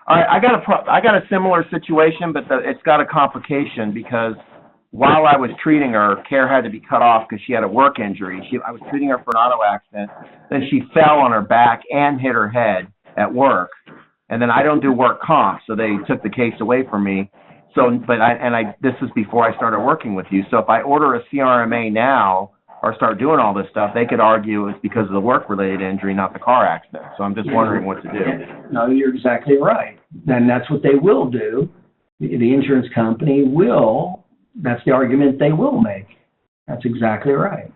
I got a similar situation, but it's got a complication because while I was treating her, care had to be cut off because she had a work injury. I was treating her for an auto accident. Then she fell on her back and hit her head at work. And then I don't do work comp, so they took the case away from me. So, this is before I started working with you. So if I order a CRMA now or start doing all this stuff, they could argue it's because of the work-related injury, not the car accident. So I'm just wondering what to do. No, you're exactly right. And that's what they will do. The insurance company will, that's the argument they will make. That's exactly right.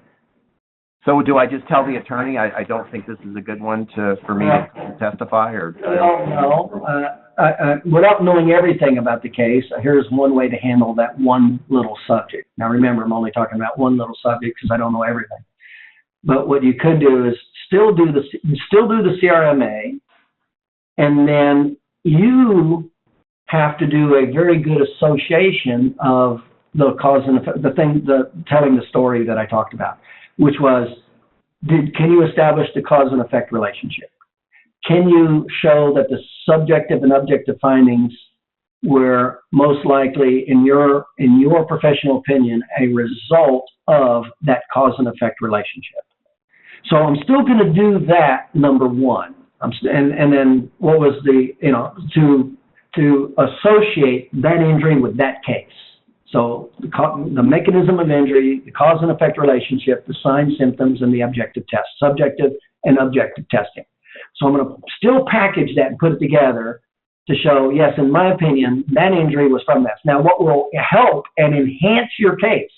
So do I just tell the attorney I don't think this is a good one for me to testify? Or no. Without knowing everything about the case, here's one way to handle that one little subject. Now remember, I'm only talking about one little subject because I don't know everything. But what you could do is still do the CRMA, and then you have to do a very good association of the cause and effect, telling the story that I talked about, which was, can you establish the cause and effect relationship? Can you show that the subjective and objective findings were most likely, in your professional opinion, a result of that cause and effect relationship? So I'm still going to do that, number one. And then what was to associate that injury with that case. So the mechanism of injury, the cause and effect relationship, the signs, symptoms, and the objective test, subjective and objective testing. So I'm going to still package that and put it together to show, yes, in my opinion, that injury was from this. Now, what will help and enhance your case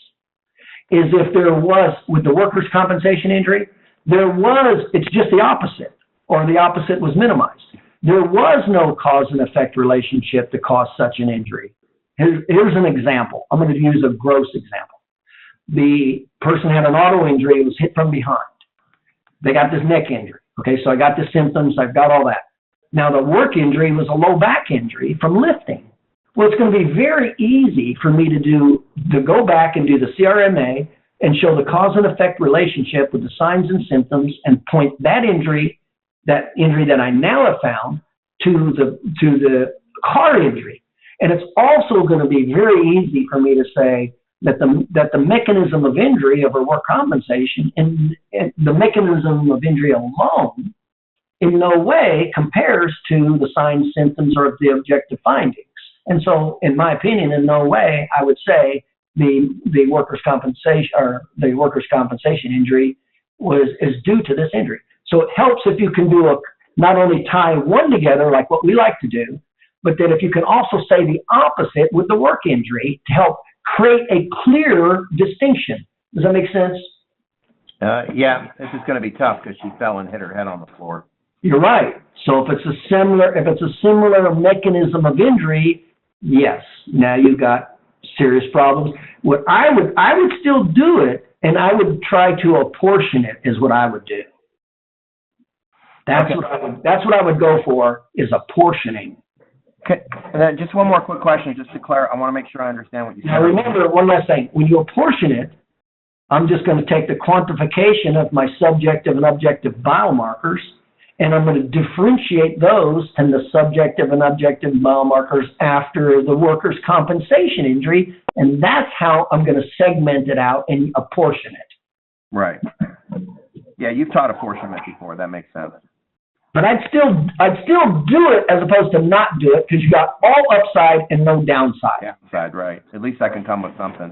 is if there was, with the workers' compensation injury, it's just the opposite, or the opposite was minimized. There was no cause and effect relationship to cause such an injury. Here's an example. I'm going to use a gross example. The person had an auto injury, was hit from behind. They got this neck injury. Okay, so I got the symptoms, I've got all that. Now the work injury was a low back injury from lifting. Well, it's going to be very easy for me to go back and do the CRMA and show the cause and effect relationship with the signs and symptoms and point that injury that I now have found to the car injury. And it's also going to be very easy for me to say that the mechanism of injury of a work compensation and the mechanism of injury alone in no way compares to the signs, symptoms, or the objective findings. And so, in my opinion, in no way I would say the workers' compensation injury is due to this injury. So it helps if you can not only tie one together like what we like to do, but that if you can also say the opposite with the work injury to help create a clear distinction. Does that make sense? Yeah, this is going to be tough because she fell and hit her head on the floor. You're right. So if it's a similar mechanism of injury, yes, now you've got serious problems. What I would still do it, and I would try to apportion it, is what I would do. That's what I would go for, is apportioning. Okay. And then just one more quick question, just to clarify. I want to make sure I understand what you said. Now remember, one last thing. When you apportion it, I'm just going to take the quantification of my subjective and objective biomarkers, and I'm going to differentiate those and the subjective and objective biomarkers after the workers' compensation injury, and that's how I'm going to segment it out and apportion it. Right. Yeah, you've taught apportionment before. That makes sense. But I'd still do it as opposed to not do it, because you got all upside and no downside. Yeah, upside, right. At least I can come with something.